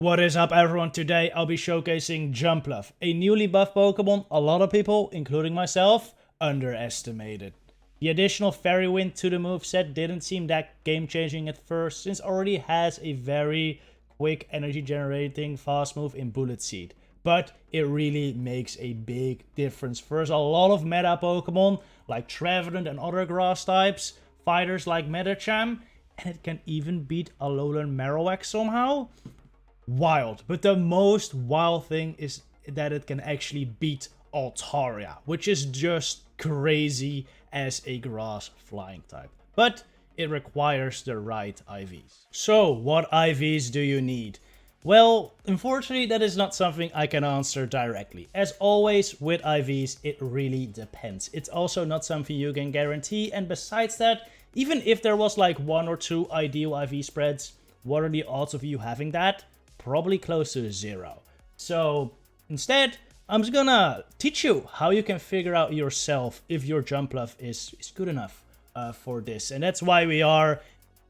What is up everyone, today I'll be showcasing Jumpluff, a newly buffed Pokemon a lot of people, including myself, underestimated. The additional Fairy Wind to the moveset didn't seem that game changing at first, since it already has a very quick energy generating fast move in Bullet Seed. But it really makes a big difference. First, a lot of meta Pokemon like Trevenant and other grass types, fighters like Medicham, and it can even beat Alolan Marowak somehow. Wild. But the most wild thing is that it can actually beat Altaria, which is just crazy as a grass flying type. But it requires the right IVs. So what IVs do you need? Well, unfortunately that is not something I can answer directly. As always with IVs, it really depends. It's also not something you can guarantee, and besides that, even if there was like 1 or 2 ideal IV spreads, what are the odds of you having that? Probably close to 0. So instead, I'm just gonna teach you how you can figure out yourself if your Jumpluff is good enough for this. And that's why we are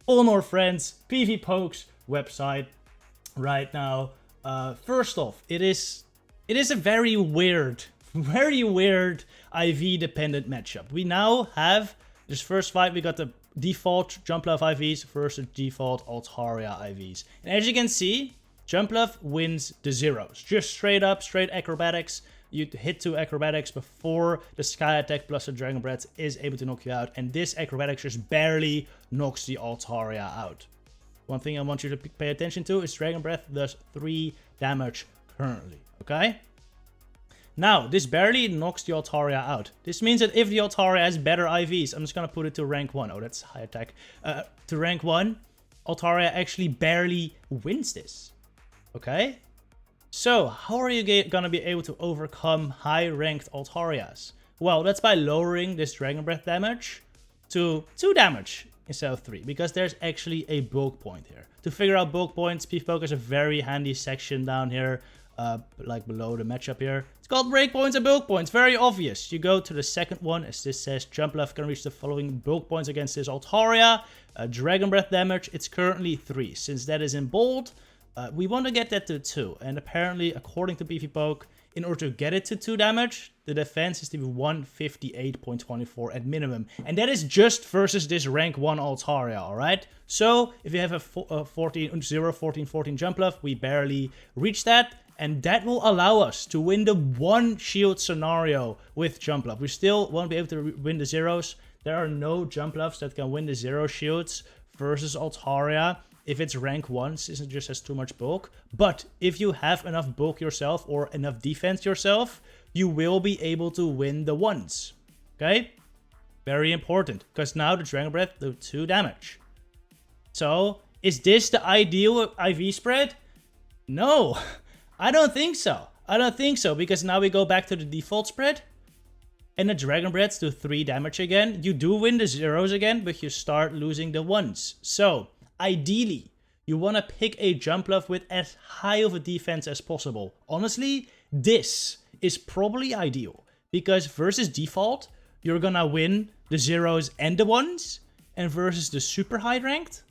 on our friends PvPoke's website right now. First off, it is a very weird IV dependent matchup. We now have this first fight, we got the default Jumpluff IVs versus default Altaria IVs. And as you can see, Jumpluff wins the zeros. Just straight up, straight acrobatics. You hit 2 acrobatics before the Sky Attack plus the Dragon Breath is able to knock you out. And this acrobatics just barely knocks the Altaria out. One thing I want you to pay attention to is Dragon Breath does 3 damage currently. Okay? Now, this barely knocks the Altaria out. This means that if the Altaria has better IVs, I'm just going to put it to rank 1. Oh, that's high attack. To rank 1, Altaria actually barely wins this. Okay? So, how are you gonna be able to overcome high-ranked Altarias? Well, that's by lowering this Dragon Breath damage to 2 damage instead of 3, because there's actually a bulk point here. To figure out bulk points, PvPoke has a very handy section down here, like below the matchup here. It's called breakpoints and bulk points, very obvious. You go to the second one, as this says, Jumpluff can reach the following bulk points against this Altaria. Dragon Breath damage, it's currently 3. Since that is in bold, we want to get that to 2, and apparently, according to PvPoke, in order to get it to 2 damage, the defense is to be 158.24 at minimum. And that is just versus this rank 1 Altaria, alright? So, if you have a 14 Jumpluff, we barely reach that, and that will allow us to win the 1 shield scenario with Jumpluff. We still won't be able to win the zeros. There are no Jumpluffs that can win the 0 shields versus Altaria if it's rank 1, since it just has too much bulk. But if you have enough bulk yourself or enough defense yourself, you will be able to win the 1s. Okay? Very important, because now the Dragon Breath do 2 damage. So, is this the ideal IV spread? No, I don't think so. I don't think so, because now we go back to the default spread, and the Dragon Breaths do 3 damage again. You do win the zeros again, but you start losing the 1s. So, ideally, you want to pick a Jumpluff with as high of a defense as possible. Honestly, this is probably ideal, because versus default, you're gonna win the zeros and the 1s, and versus the super high ranked,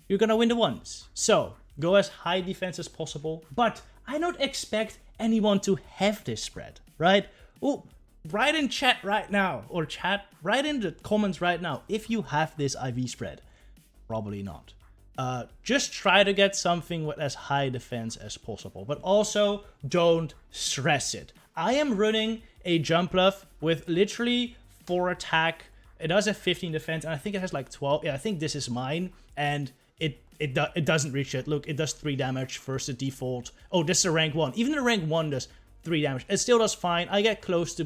you're gonna win the 1s. So, go as high defense as possible, but I don't expect anyone to have this spread, right? Oh, write in chat right now, or write in the comments right now if you have this IV spread. Probably not. Just try to get something with as high defense as possible, but also don't stress it. I am running a Jumpluff with literally 4 attack. It does have 15 defense, and I think it has like 12. Yeah, I think this is mine, and it doesn't reach it. Look, it does 3 damage versus the default. Oh, this is a rank 1. Even the rank 1 does 3 damage. It still does fine. I get close to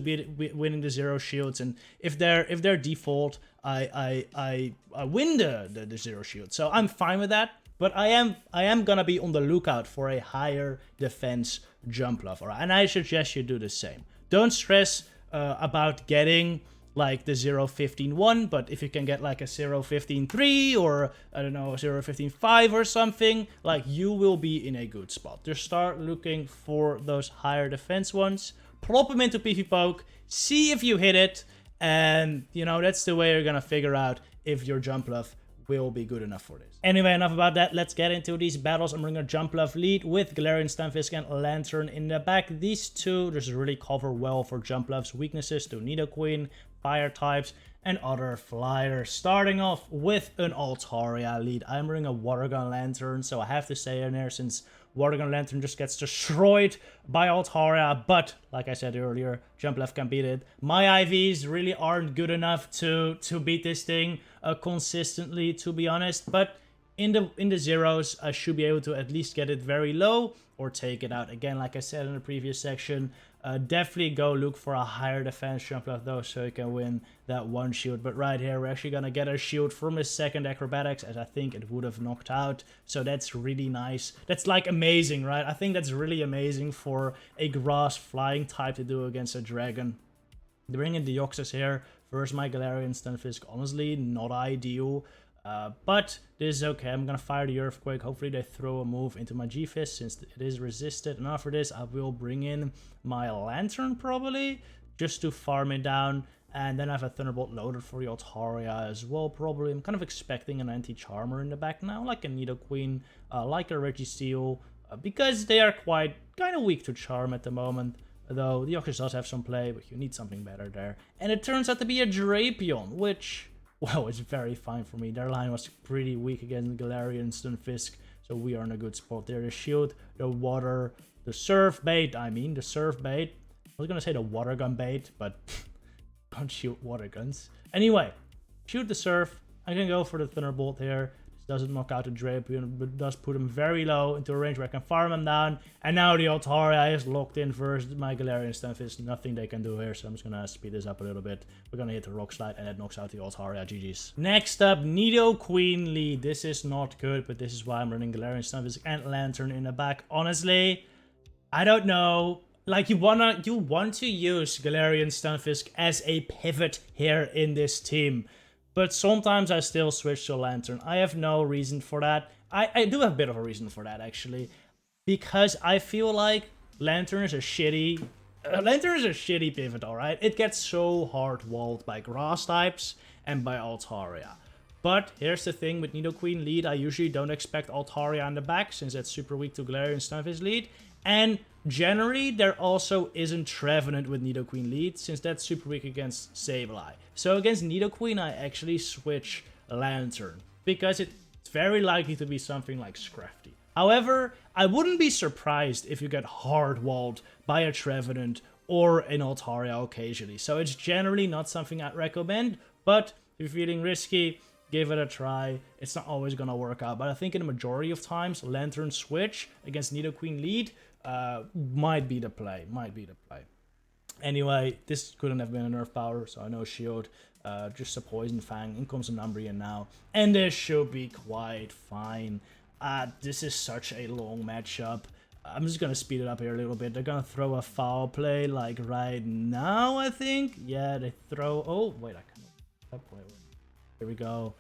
winning the 0 shields, and if they're default, I win the 0 shield. So I'm fine with that. But I am gonna be on the lookout for a higher defense Jumpluff, alright? And I suggest you do the same. Don't stress about getting like the 0.15.1, but if you can get like a 0.15.3 or I don't know, 0.15.5 or something, like you will be in a good spot. Just start looking for those higher defense ones, plop them into PvPoke, see if you hit it, and you know, that's the way you're gonna figure out if your Jumpluff will be good enough for this. Anyway, enough about that. Let's get into these battles. I'm bringing a Jumpluff lead with Galarian Stunfisk and Lantern in the back. These two just really cover well for Jumpluff's weaknesses to Nidoqueen, fire types, and other flyers. Starting off with an Altaria lead. I'm bringing a Water Gun Lantern, so I have to say in there, since Water Gun Lantern just gets destroyed by Altaria, but like I said earlier, Jumpluff can beat it. My IVs really aren't good enough to beat this thing consistently, to be honest, but in the zeros, I should be able to at least get it very low or take it out. Again, like I said in the previous section, definitely go look for a higher defense Jumpluff though, so you can win that one shield. But right here, we're actually gonna get a shield from his second acrobatics, as I think it would have knocked out. So that's really nice. That's like amazing, right? I think that's really amazing for a grass flying type to do against a dragon. Bringing the Deoxys here versus my Galarian Stunfisk, honestly not ideal. But this is okay. I'm gonna fire the Earthquake. Hopefully they throw a move into my G-Fist since it is resisted. And after this, I will bring in my Lantern probably, just to farm it down. And then I have a Thunderbolt loaded for the Altaria as well, probably. I'm kind of expecting an anti-Charmer in the back now, like a Nidoqueen, like a Registeel, because they are kind of weak to Charm at the moment. Though the Deoxys does have some play, but you need something better there. And it turns out to be a Drapion, which, well, it's very fine for me. Their line was pretty weak against Galarian Stunfisk, so we are in a good spot there. The shield, the water, the surf bait, the surf bait. I was gonna say the water gun bait, but don't shoot water guns. Anyway, shoot the surf. I can go for the Thunderbolt here. Doesn't knock out the Drapion, but does put him very low into a range where I can farm him down. And now the Altaria is locked in versus my Galarian Stunfisk. Nothing they can do here, so I'm just gonna speed this up a little bit. We're gonna hit the Rock Slide, and that knocks out the Altaria. GG's. Next up, Nidoqueen lead. This is not good, but this is why I'm running Galarian Stunfisk and Lantern in the back. Honestly, I don't know. Like, you want to use Galarian Stunfisk as a pivot here in this team. But sometimes I still switch to Lantern. I have no reason for that. I do have a bit of a reason for that, actually. Because I feel like Lantern is a shitty pivot, alright? It gets so hard-walled by grass types and by Altaria. But here's the thing with Nidoqueen lead. I usually don't expect Altaria in the back, since that's super weak to Galarian Stunfisk lead. And generally, there also isn't Trevenant with Nidoqueen lead, since that's super weak against Sableye. So against Nidoqueen, I actually switch Lantern, because it's very likely to be something like Scrafty. However, I wouldn't be surprised if you get hard-walled by a Trevenant or an Altaria occasionally. So it's generally not something I'd recommend, but if you're feeling risky, give it a try. It's not always gonna work out, but I think in the majority of times, Lantern switch against Nidoqueen lead might be the play. Anyway, this couldn't have been a nerf power, so I know shield. Just a Poison Fang. In comes an Umbreon now, and this should be quite fine. This is such a long matchup. I'm just gonna speed it up here a little bit. They're gonna throw a foul play like right now, I think. Yeah, they throw. Oh wait, I can't. Here we go.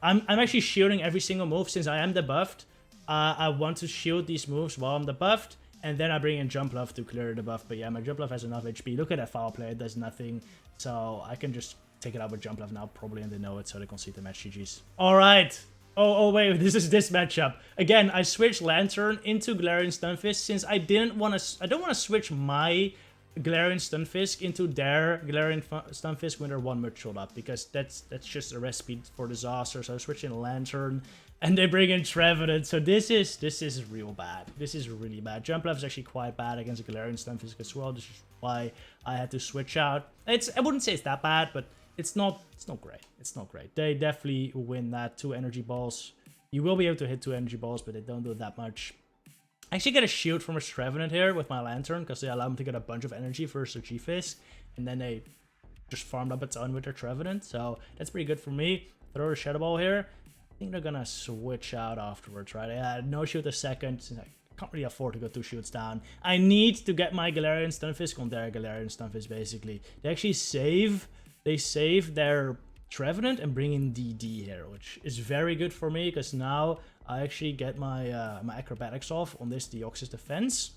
I'm actually shielding every single move since I am debuffed. I want to shield these moves while I'm debuffed, and then I bring in Jumpluff to clear the buff. But yeah, my Jumpluff has enough HP. Look at that foul play, it does nothing. So I can just take it out with Jumpluff now, probably, and they know it, so they concede the match. GG's. Alright. Oh wait, this is this matchup. Again, I switched Lantern into Galarian Stunfisk since I don't want to switch my Galarian Stunfisk into their Galarian Stunfisk when they're one mature up, because that's just a recipe for disaster. So I switch in Lantern, and they bring in Trevenant. So this is real bad. This is really bad. Jumpluff is actually quite bad against Galarian Stunfisk as well. This is why I had to switch out. I wouldn't say it's that bad, but it's not great. It's not great. They definitely win that 2 energy balls. You will be able to hit 2 energy balls, but they don't do that much. I actually get a shield from a Trevenant here with my Lantern, because they allow me to get a bunch of energy versus a G-Fist, and then they just farmed up a ton with their Trevenant, so that's pretty good for me. Throw a Shadow Ball here. I think they're gonna switch out afterwards, right? I had no shield a second, since I can't really afford to go 2 shields down. I need to get my Galarian Stunfisk on their Galarian Stunfisk, basically. They actually save their Trevenant and bring in DD here, which is very good for me, because now I actually get my my acrobatics off on this Deoxys defense,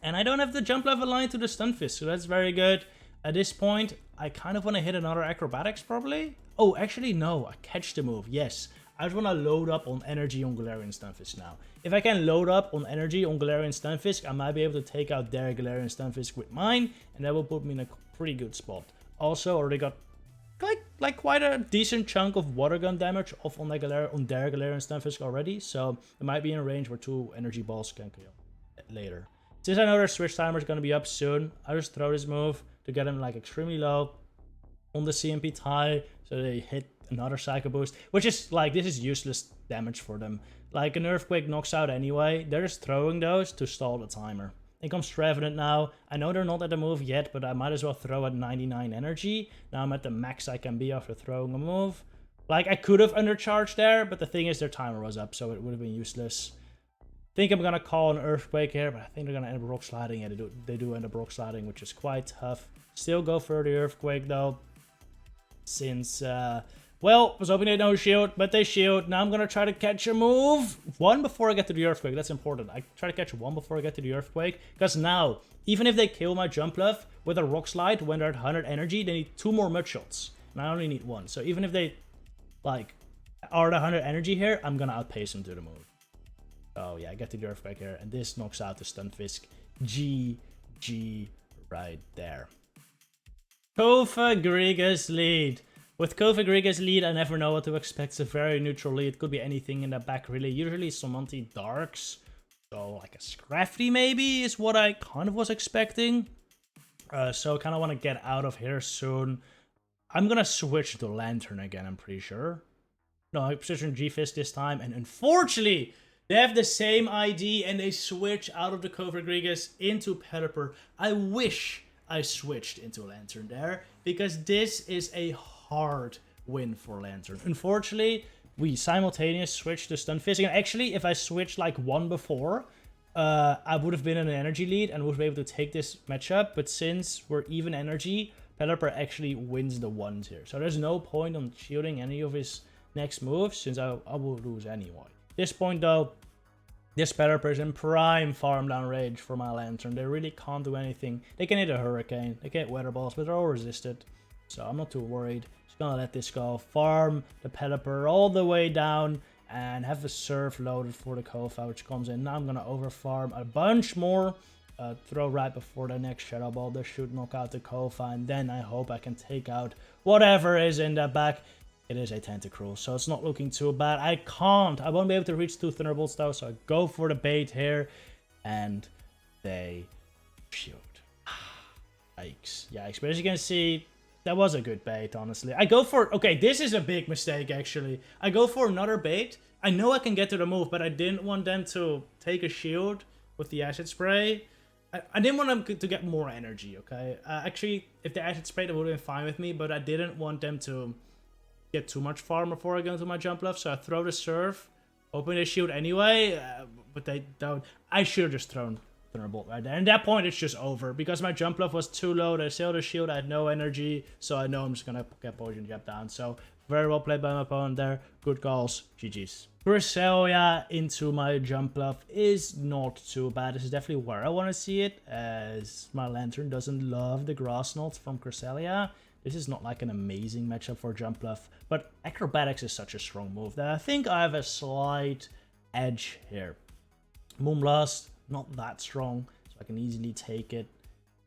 and I don't have the Jumpluff aligned to the Stunfisk, so that's very good. At this point, I kind of want to hit another acrobatics probably. Oh, actually no, I catch the move. Yes, I just want to load up on energy on Galarian Stunfisk now. If I can load up on energy on Galarian Stunfisk, I might be able to take out their Galarian Stunfisk with mine, and that will put me in a pretty good spot. Also, already got like quite a decent chunk of water gun damage off on their Galarian Stunfisk already, so it might be in a range where 2 energy balls can kill later. Since I know their switch timer is going to be up soon, I just throw this move to get him like extremely low on the CMP tie, so they hit another Psycho Boost, which is like, this is useless damage for them. Like an Earthquake knocks out anyway, they're just throwing those to stall the timer. In comes Trevenant now. I know they're not at the move yet, but I might as well throw at 99 energy. Now I'm at the max I can be after throwing a move. Like, I could have undercharged there, but the thing is their timer was up, so it would have been useless. I think I'm going to call an Earthquake here, but I think they're going to end up Rock Sliding. Yeah, they do end up Rock Sliding, which is quite tough. Still go for the Earthquake, though. Since, well, I was hoping they don't shield, but they shield. Now I'm going to try to catch a move. 1 before I get to the Earthquake. That's important. I try to catch 1 before I get to the Earthquake. Because now, even if they kill my Jumpluff with a Rock Slide when they're at 100 energy, they need 2 more Mud Shots. And I only need 1. So even if they, like, are at 100 energy here, I'm going to outpace them to the move. Oh yeah, I get to the Earthquake here. And this knocks out the Stunfisk. GG right there. Cofagrigus lead. With Cofagrigus lead, I never know what to expect. It's a very neutral lead. Could be anything in the back, really. Usually some anti-darks. So, like a Scrafty, maybe, is what I kind of was expecting. So, I kind of want to get out of here soon. I'm going to switch to Lantern again, I'm pretty sure. No, I position G-Fist this time. And unfortunately, they have the same ID, and they switch out of the Cofagrigus into Pelipper. I wish I switched into Lantern there, because this is a hard win for Lantern. Unfortunately, we simultaneously switched to Stunfisk, and actually, if I switched like 1 before, I would have been in an energy lead and would be able to take this matchup, but since we're even energy, Pelipper actually wins the 1s here. So there's no point on shielding any of his next moves, since I will lose anyway. At this point though, this Pelipper is in prime farm down range for my Lantern. They really can't do anything. They can hit a Hurricane, they can hit Weather Balls, but they're all resisted. So I'm not too worried. Just gonna let this go. Farm the Pelipper all the way down and have a Surf loaded for the Kofa, which comes in. Now I'm gonna overfarm a bunch more. Throw right before the next Shadow Ball. This should knock out the Kofa, and then I hope I can take out whatever is in the back. It is a Tentacruel, so it's not looking too bad. I won't be able to reach 2 Thunderbolts though, so I go for the bait here, and they shield. Yikes. Yikes. But as you can see, that was a good bait, honestly. I go for... Okay, this is a big mistake, actually. I go for another bait. I know I can get to the move, but I didn't want them to take a shield with the Acid Spray. I didn't want them to get more energy, okay? Actually, if the Acid Spray, that would have been fine with me, but I didn't want them to get too much farm before I go into my Jumpluff, so I throw the Surf, open the shield anyway, but they don't. I should have just thrown Thunderbolt right there. And at that point, it's just over, because my Jumpluff was too low. They sailed the shield, I had no energy, so I know I'm just gonna get Poison Jab down. So, very well played by my opponent there. Good calls. GG's. Cresselia into my Jumpluff is not too bad. This is definitely where I want to see it, as my Lantern doesn't love the Grass Knot from Cresselia. This is not like an amazing matchup for Jumpluff, but Acrobatics is such a strong move that I think I have a slight edge here. Moonblast, not that strong, so I can easily take it.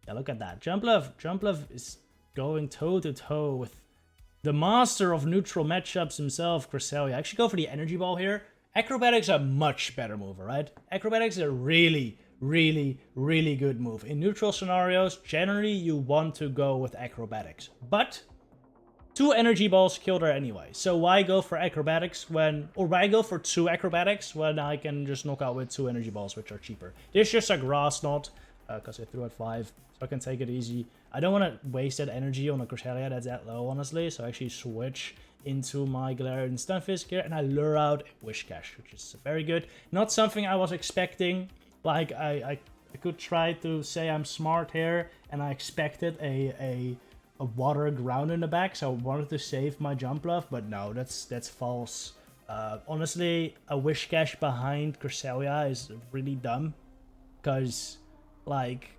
Yeah, look at that. Jumpluff is going toe-to-toe with the master of neutral matchups himself, Cresselia. I actually go for the Energy Ball here. Acrobatics are a much better move, right? Acrobatics is a really good move. In neutral scenarios, generally you want to go with Acrobatics. But 2 Energy Balls killed her anyway. So why go for Acrobatics when... Or why go for 2 Acrobatics when I can just knock out with 2 Energy Balls, which are cheaper? This is just a Grass Knot, because I threw at 5. So I can take it easy. I don't want to waste that energy on a Cresselia that's that low, honestly. So I actually switch into my Galarian Stunfisk here, and I lure out Whiscash, which is very good. Not something I was expecting. Like, I could try to say I'm smart here, and I expected a water ground in the back, so I wanted to save my Jumpluff, but no, that's false. Honestly, a Whiscash behind Cresselia is really dumb, because, like,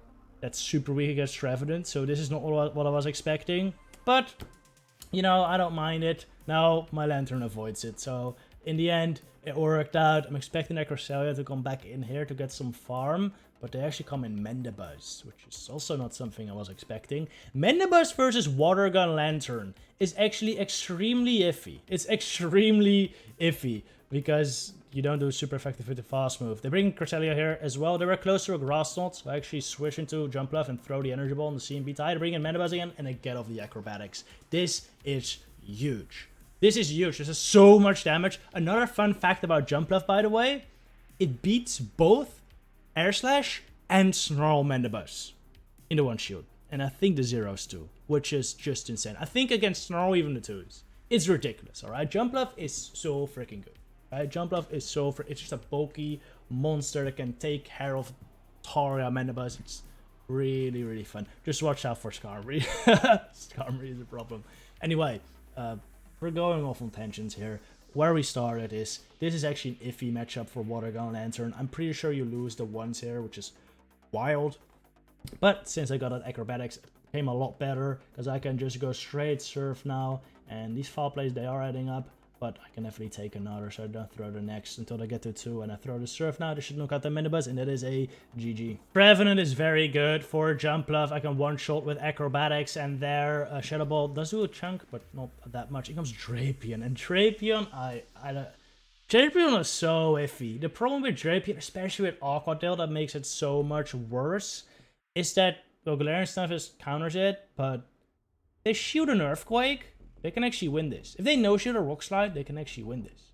that's super weak against Trevenant, so this is not what I was expecting. But, you know, I don't mind it. Now, my Lantern avoids it, so in the end, it worked out. I'm expecting Cresselia to come back in here to get some farm, but they actually come in Mendebuzz, which is also not something I was expecting. Mendebuzz versus Water Gun Lantern is actually extremely iffy. It's extremely iffy because you don't do super effective with the fast move. They bring Cresselia here as well. They were close to a Grass Knot, so I actually switch into Jumpluff and throw the Energy Ball on the CMB tie. Bring in Mendebuzz again, and I get off the Acrobatics. This is huge. This is huge. This is so much damage. Another fun fact about Jumpluff, by the way, it beats both Air Slash and Snarl Mendebuzz in the one shield. And I think the zeros too, which is just insane. I think against Snarl, even the twos. It's ridiculous, alright? Jumpluff is so freaking good. Right? Jumpluff is it's just a bulky monster that can take care of Altaria Mendebuzz. It's really, really fun. Just watch out for Skarmory. Skarmory is a problem. Anyway, we're going off on tangents here. Where we started is, this is actually an iffy matchup for Water Gun Lantern. I'm pretty sure you lose the ones here, which is wild. But since I got that Acrobatics, it became a lot better, because I can just go straight Surf now. And these foul plays, they are adding up. But I can definitely take another, so I don't throw the next until I get to 2. And I throw the Surf now. They should knock out the Mendebuzz, and that is a GG. Trevenant is very good for Jumpluff. I can one-shot with Acrobatics, and there Shadow Ball does do a chunk, but not that much. It comes Drapion, and Drapion, Drapion is so iffy. The problem with Drapion, especially with Aqua Tail, that makes it so much worse, is that, well, Galarian Stunfisk counters it, but they shoot an Earthquake. They can actually win this. If they no-shoot a Rock Slide, they can actually win this.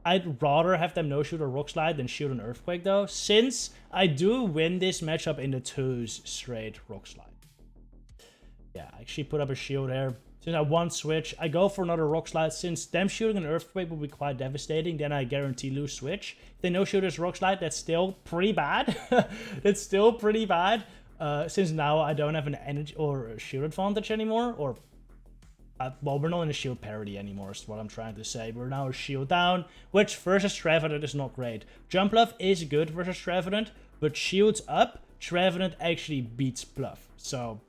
I'd rather have them no-shoot a Rock Slide than shoot an Earthquake, though, since I do win this matchup in the 2s straight Rock Slide. Yeah, I actually put up a shield here. Since I want switch, I go for another Rock Slide. Since them shooting an Earthquake will be quite devastating, then I guarantee lose switch. If they no-shoot this Rock Slide, that's still pretty bad. It's still pretty bad. Since now I don't have an energy or a shield advantage anymore, or well, we're not in a shield parity anymore, is what I'm trying to say. We're now a shield down, which versus Trevenant is not great. Jumpluff is good versus Trevenant, but shields up, Trevenant actually beats Bluff. So,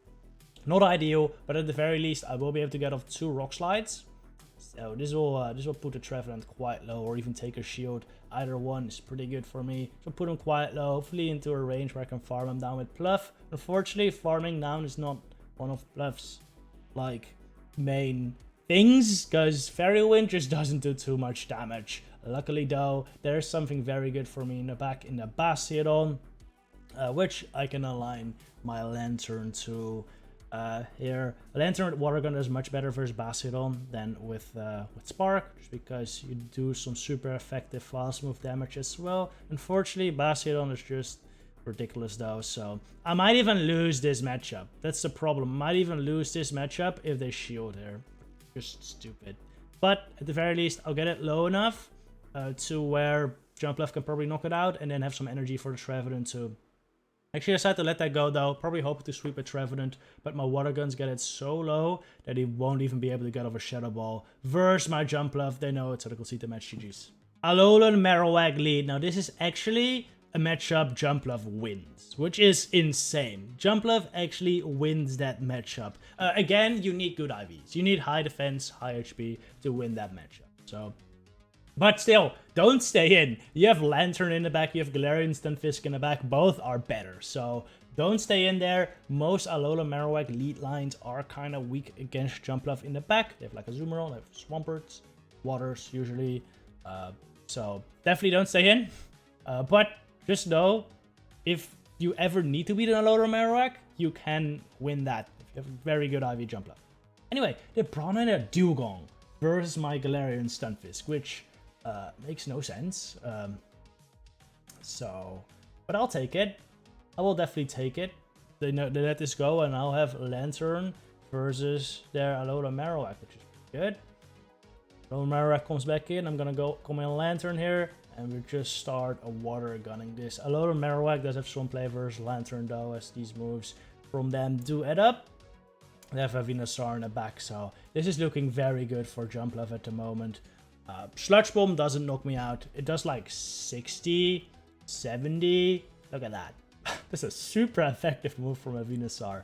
not ideal, but at the very least, I will be able to get off 2 Rock Slides. So this will put the Trevenant quite low, or even take a shield. Either one is pretty good for me. So put him quite low, hopefully into a range where I can farm him down with Bluff. Unfortunately, farming down is not one of Bluff's, like, main things, because Fairy Wind just doesn't do too much damage. Luckily though, there's something very good for me in the back in the Bastiodon, which I can align my Lantern to here. Lantern with Water Gun is much better versus Bastiodon than with Spark, just because you do some super effective fast move damage as well. Unfortunately, Bastiodon is just ridiculous though, so I might even lose this matchup. That's the problem. I might even lose this matchup if they shield here. Just stupid. But at the very least, I'll get it low enough to where Jumpluff can probably knock it out, and then have some energy for the Trevenant too. Actually, I decided to let that go though. Probably hoping to sweep a Trevenant, but my Water Guns get it so low that he won't even be able to get off a Shadow Ball. Versus my Jumpluff, they know it, so they can see the match. GG's. Alolan Marowak lead. Now this is actually a matchup Jumpluff wins, which is insane. Jumpluff actually wins that matchup. Again, you need good IVs. You need high defense, high HP to win that matchup. So, but still, don't stay in. You have Lantern in the back, you have Galarian Stunfisk in the back. Both are better, so don't stay in there. Most Alolan Marowak lead lines are kind of weak against Jumpluff in the back. They have like a Zoomerol, they have Swamperts, Waters usually. So definitely don't stay in. But just know, if you ever need to beat an Alolan Marowak, you can win that. If you have a very good IV Jumpluff. Anyway, they brought in a Dewgong versus my Galarian Stunfisk, which makes no sense. But I'll take it. I will definitely take it. They let this go, and I'll have Lantern versus their Alolan Marowak, which is good. Alolan Marowak comes back in. I'm gonna come in Lantern here. And we'll just start a Water Gunning this. Alolan Marowak does have some play versus Lantern though, as these moves from them do add up. They have a Venusaur in the back, so this is looking very good for Jumpluff at the moment. Sludge Bomb doesn't knock me out. It does like 60, 70. Look at that. That's a super effective move from a Venusaur.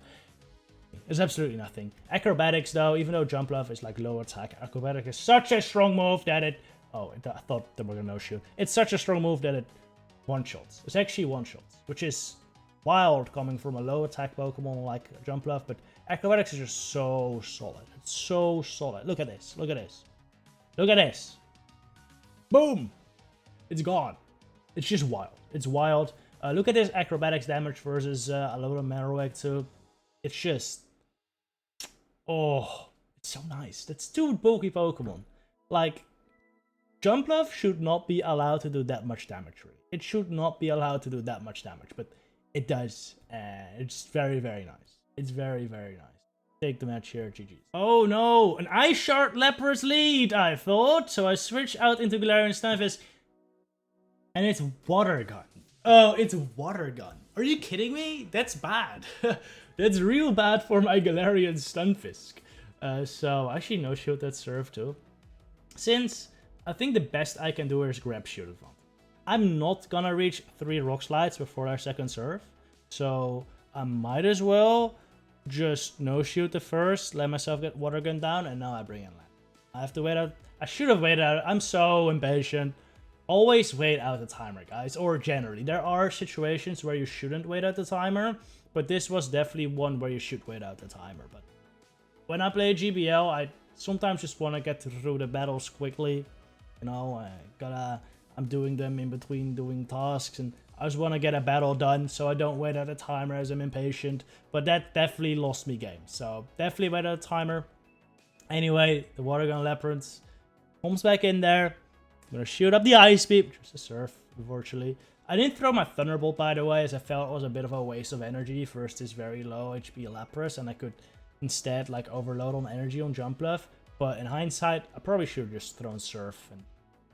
It's absolutely nothing. Acrobatics though, even though Jumpluff is like low attack, Acrobatic is such a strong move that it Oh, I thought they were gonna no-shoot. It's such a strong move that it one-shots. It's actually one-shots, which is wild coming from a low attack Pokemon like Jumpluff, but Acrobatics is just so solid. It's so solid. Look at this. Look at this. Look at this. Boom! It's gone. It's just wild. It's wild. Look at this Acrobatics damage versus a lot of Marowak too. It's just... Oh, it's so nice. That's two bulky Pokemon. Like, Jumpluff should not be allowed to do that much damage. Really. It should not be allowed to do that much damage, but it does. It's very, very nice. It's very, very nice. Take the match here, GG's. Oh no, an Ice Shard Lapras lead, I thought. So I switch out into Galarian Stunfisk. And it's Water Gun. Oh, it's Water Gun. Are you kidding me? That's bad. That's real bad for my Galarian Stunfisk. So actually no shield that serve too. Since I think the best I can do is grab shield advantage. I'm not gonna reach 3 Rock Slides before our second serve. So I might as well just no shoot the first, let myself get Water Gun down, and now I bring in land. I have to wait out. I should have waited out. I'm so impatient. Always wait out the timer, guys, or generally. There are situations where you shouldn't wait out the timer, but this was definitely one where you should wait out the timer. But when I play GBL, I sometimes just want to get through the battles quickly. You know, I'm doing them in between doing tasks, and I just want to get a battle done, so I don't wait out a timer as I'm impatient. But that definitely lost me games, so definitely wait out a timer. Anyway, the Water Gun Labyrinth comes back in there. I'm gonna shoot up the Ice Beam, which is a surf, unfortunately. I didn't throw my Thunderbolt, by the way, as I felt it was a bit of a waste of energy versus this very low HP Lapras, and I could instead like overload on energy on Jumpluff. But in hindsight, I probably should have just thrown Surf and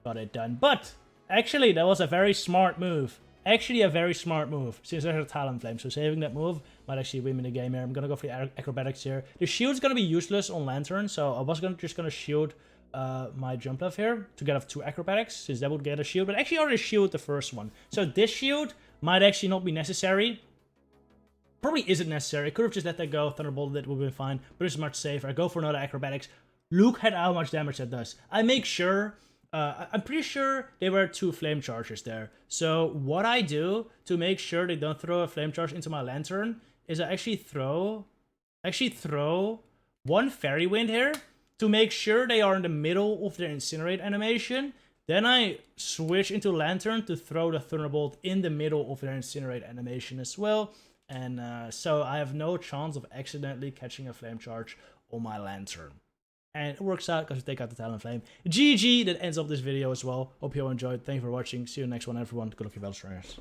got it done. But actually, that was a very smart move. Actually, a very smart move, since there's a Talonflame. So saving that move might actually win me the game here. I'm gonna go for the Acrobatics here. The shield's gonna be useless on Lantern, so I was just gonna shield my Jumpluff here to get off 2 Acrobatics, since that would get a shield. But actually, I already shielded the first one. So this shield might actually not be necessary. Probably isn't necessary. I could have just let that go. Thunderbolt, that would have been fine. But it's much safer. I go for another Acrobatics. Look at how much damage that does. I make sure... I'm pretty sure there were 2 Flame Chargers there. So what I do to make sure they don't throw a Flame Charge into my Lantern is I actually throw 1 Fairy Wind here to make sure they are in the middle of their Incinerate animation. Then I switch into Lantern to throw the Thunderbolt in the middle of their Incinerate animation as well. And so I have no chance of accidentally catching a Flame Charge on my Lantern. And it works out because we take out the Talonflame. GG, that ends up this video as well. Hope you all enjoyed. Thank you for watching. See you in the next one, everyone. Good luck, your battle stringers.